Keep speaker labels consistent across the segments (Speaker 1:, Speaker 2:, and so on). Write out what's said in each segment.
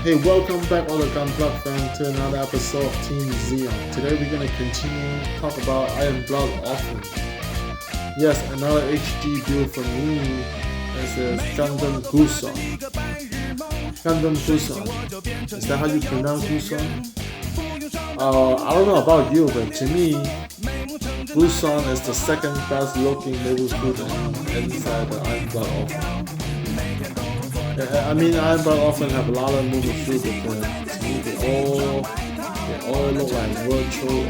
Speaker 1: Hey, welcome back all the Gunpla fans to another episode of Team Zeon. Today we're going to continue talk about Iron Blood Offering. Yes, another HD build for me. This is Gundam Gusion. Gundam Gusion. Is that how you pronounce Gusion? I don't know about you, but to me, Gusion is the second best looking naval student inside the Iron Blood Offering. I mean, Iron Blood often have a lot of moving shoes, but to me they all look like Virtual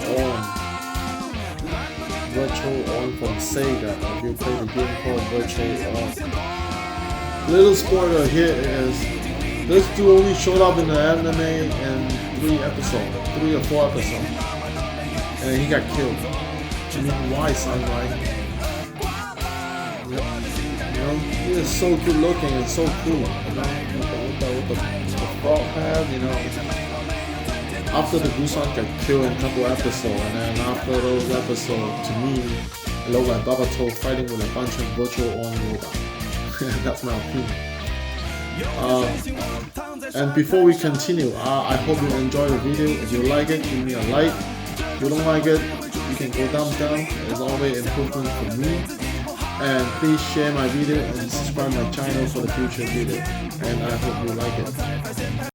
Speaker 1: On from Sega. If you play the game called Virtual On. Little spoiler here is this dude only showed up in the anime in 3 or 4 episodes, and he got killed. I mean, why, son? Right? He is so good looking and so cool, with the frog head, After the Gusion got killed in a couple episodes, and then after those episodes, to me, it looked like Babato fighting with a bunch of virtual on robots. That's my opinion. And before we continue, I hope you enjoy the video. If you like it, give me a like. If you don't like it, you can go down. It's always improvement for me. And please share my video and subscribe my channel for the future video. And I hope you like it.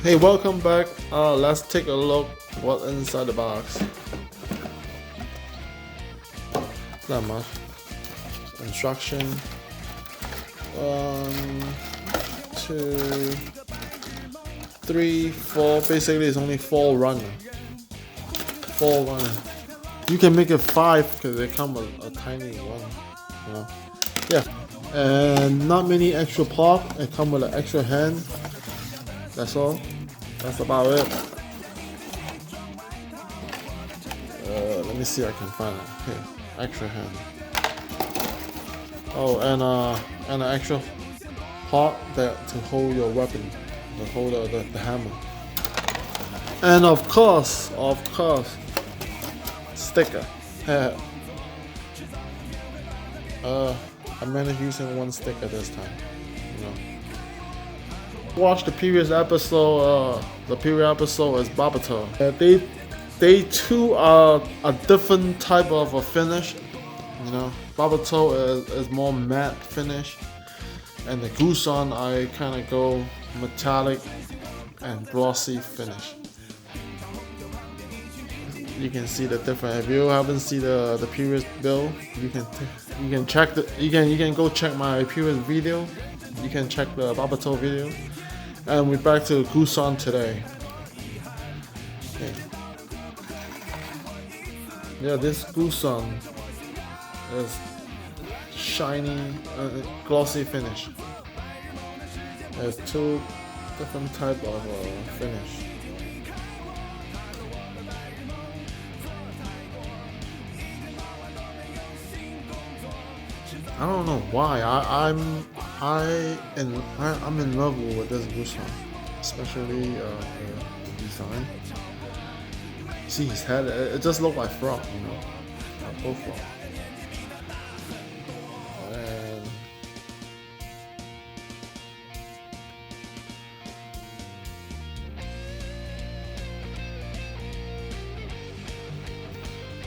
Speaker 1: Hey, welcome back. Let's take a look what's inside the box. Not much. Instruction. 1, 2, 3, 4. Basically, it's only 4 runner. 4 runner. You can make it 5 because they come with a tiny one. You know? Yeah. And not many extra part. It come with an extra hand. That's all. That's about it. Let me see if I can find it. Here, extra hand. Oh, and an extra part that to hold your weapon, to hold the hammer. And of course, sticker. I managed using 1 sticker this time. You know. Watch the previous episode. The previous episode is Babato. They too are a different type of a finish. You know, Babato is more matte finish, and the Gusion I kind of go metallic and glossy finish. You can see the difference. If you haven't seen the previous build, you can check you can go check my previous video. You can check the Babato video. And we're back to Gusion today. Okay. Yeah, this Gusion is shiny, glossy finish. There's 2 different type of finish. I don't know why. I'm in love with this Gusion, especially the design. See his head; it just looks like frog, you know, like both frog. And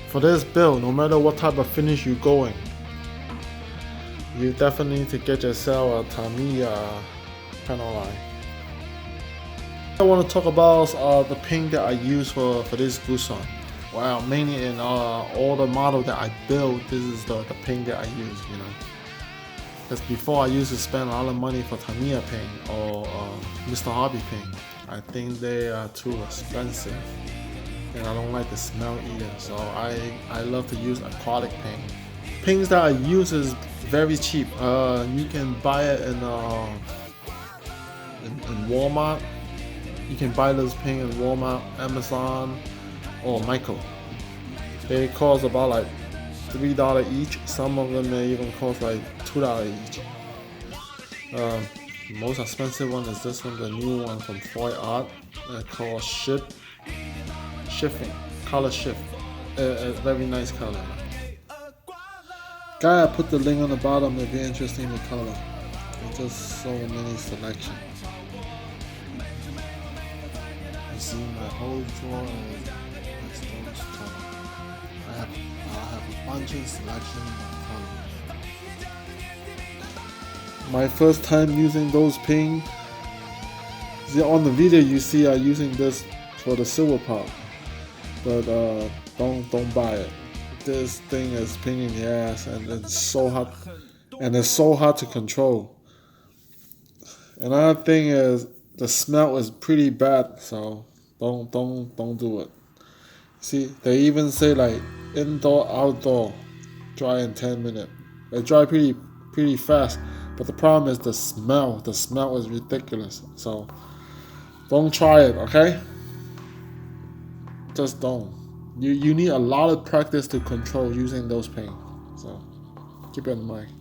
Speaker 1: for this build, no matter what type of finish you're going, you definitely need to get yourself a Tamiya panel line. I want to talk about the paint that I use for this Gusion. Well, mainly in all the model that I build, this is the paint that I use, you know. Because before I used to spend a lot of money for Tamiya paint or Mr. Hobby paint. I think they are too expensive, and I don't like the smell either. So I love to use acrylic paint. Paints that I use is very cheap. You can buy it in Walmart. You can buy this paint in Walmart, Amazon, or Michael. They cost about like $3 each. Some of them may even cost like $2 each. Most expensive one is this one, the new one from Foy Art. Called Shifting, color shift. A very nice color. Guy, I put the link on the bottom if you're interested in the color. There's just so many selection. You see my whole drawer is those color. I have a bunch of selection of colors. My first time using those paint. See, on the video you see I'm using this for the silver part, but don't buy it. This thing is pain in the ass, and it's so hot, to control. Another thing is the smell is pretty bad, so don't do it. See, they even say like indoor, outdoor, dry in 10 minutes. They dry pretty fast, but the problem is the smell. The smell is ridiculous. So don't try it, okay? Just don't. You need a lot of practice to control using those paint. So keep it in mind.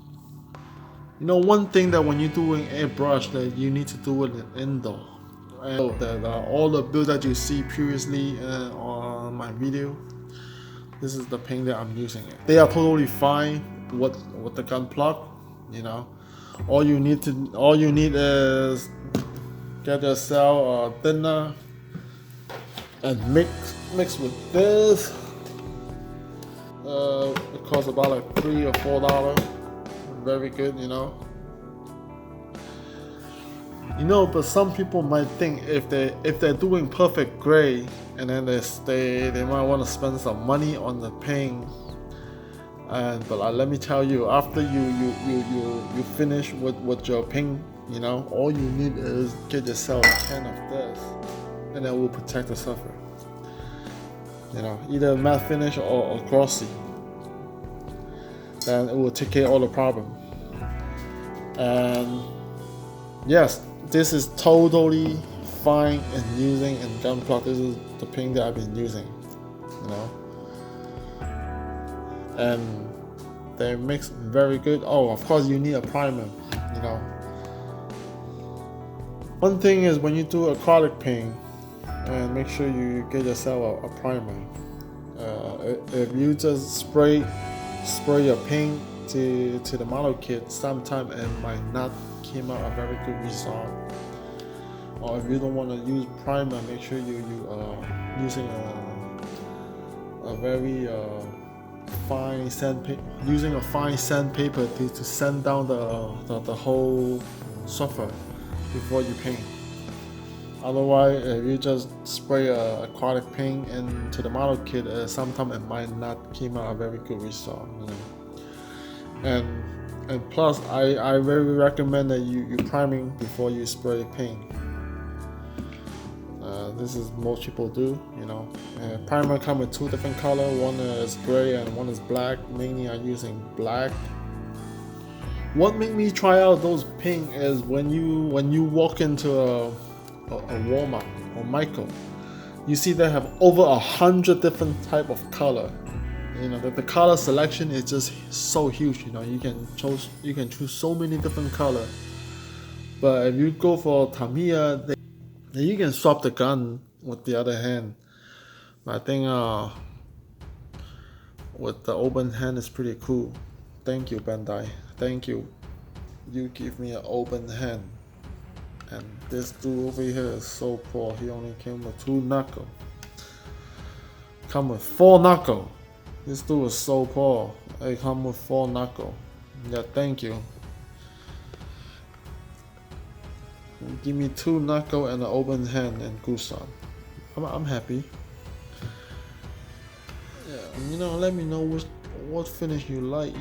Speaker 1: You know, one thing that when you're doing airbrush, that you need to do it indoor. And that all the builds that you see previously on my video, this is the paint that I'm using. They are totally fine with the Gunpla. You know, all you need is get yourself a thinner and mix with this. It costs about like $3 or $4. Very good, you know. But some people might think if they're doing perfect gray, and then they might want to spend some money on the paint. But let me tell you, after you finish with your paint, all you need is get yourself a can of this, and that will protect the surface. Either matte finish or glossy. Then it will take care of all the problem. And yes, this is totally fine in using in Gunpla. This is the paint that I've been using, and they mix very good. Oh, of course you need a primer. One thing is when you do acrylic paint, and make sure you get yourself a primer. If you just spray your paint to the model kit, sometimes it might not come out a very good result. Or if you don't want to use primer, make sure you are using a very fine sandpaper. Using a fine sandpaper to sand down the whole surface before you paint. Otherwise, if you just spray acrylic paint into the model kit, sometimes it might not come out a very good result. And plus, I very recommend that you priming before you spray paint. This is most people do, primer come with two different colors. One is gray and one is black. Mainly I'm using black. What made me try out those pink is when you walk into a Walmart or Michael, you see they have over 100 different type of color. The color selection is just so huge. You can choose so many different color. But if you go for Tamiya, then you can swap the gun with the other hand. But I think with the open hand is pretty cool. Thank you, Bandai. Thank you. You give me an open hand. And this dude over here is so poor. He only came with 2 knuckles. Come with 4 knuckles. This dude is so poor. They come with 4 knuckles. Yeah, thank you. Give me 2 knuckles and an open hand and Gusion. I'm happy. Yeah, let me know what finish you like.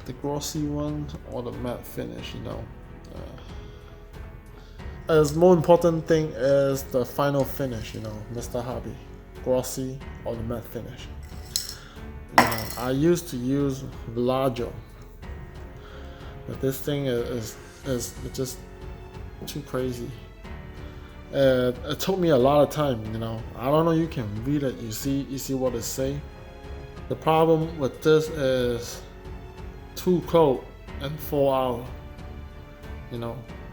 Speaker 1: The glossy one or the matte finish. As more important thing is the final finish. Mr. Hobby, glossy or the matte finish. I used to use larger, but this thing is just too crazy. It took me a lot of time. I don't know. You can read it. You see what it say. The problem with this is 2 coat and 4 hours.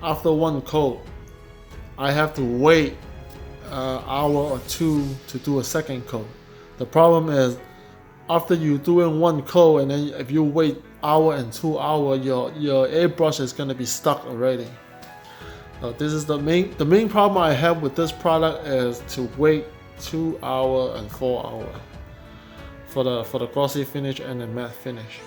Speaker 1: After 1 coat, I have to wait an hour or 2 to do a second coat. The problem is after you doing 1 coat, and then if you wait hour and 2 hours, your airbrush is gonna be stuck already. So this is the main problem I have with this product is to wait 2 hours and 4 hours for the glossy finish and the matte finish.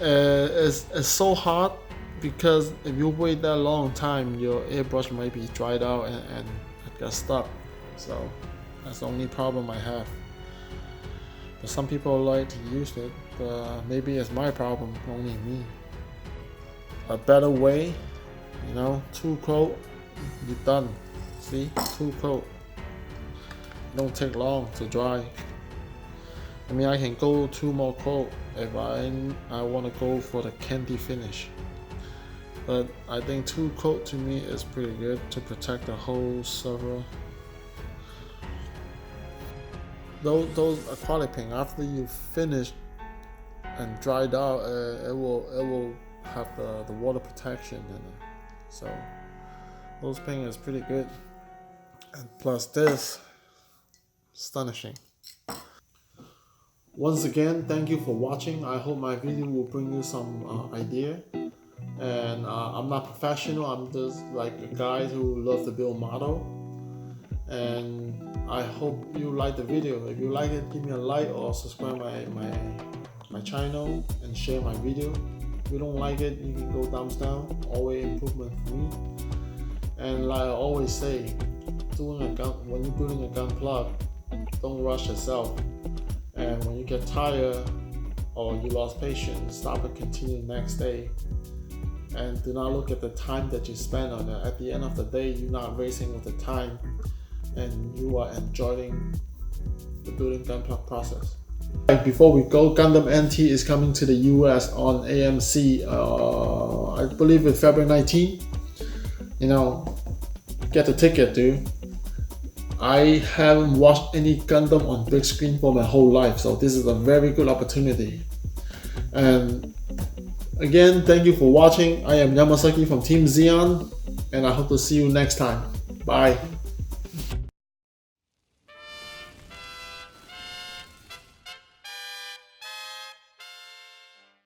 Speaker 1: It's so hard because if you wait that long time, your airbrush might be dried out and it got stuck. So that's the only problem I have. But some people like to use it, but maybe it's my problem, only me. A better way, 2 coat, you're done. See, 2 coat. It don't take long to dry. I can go 2 more coat if I want to go for the candy finish. But I think 2 coat to me is pretty good to protect the whole server. Those acrylic paint, after you finish and dried out, it will have the water protection in it. So those paint is pretty good. And plus this, astonishing. Once again, thank you for watching. I hope my video will bring you some idea. And I'm not professional. I'm just like a guy who loves to build model. And I hope you like the video. If you like it, give me a like or subscribe my channel and share my video. If you don't like it, you can go thumbs down. Always improvement for me. And like I always say, when you're building a Gunpla, don't rush yourself. And when you get tired or you lost patience, stop and continue the next day. And do not look at the time that you spend on it. At the end of the day, you're not racing with the time, and you are enjoying the building Gunpla process. Before we go, Gundam NT is coming to the US on AMC, I believe it's February 19. Get the ticket, dude. I haven't watched any Gundam on big screen for my whole life, so this is a very good opportunity. And again, thank you for watching. I am Yamasaki from Team Zeon, and I hope to see you next time. Bye.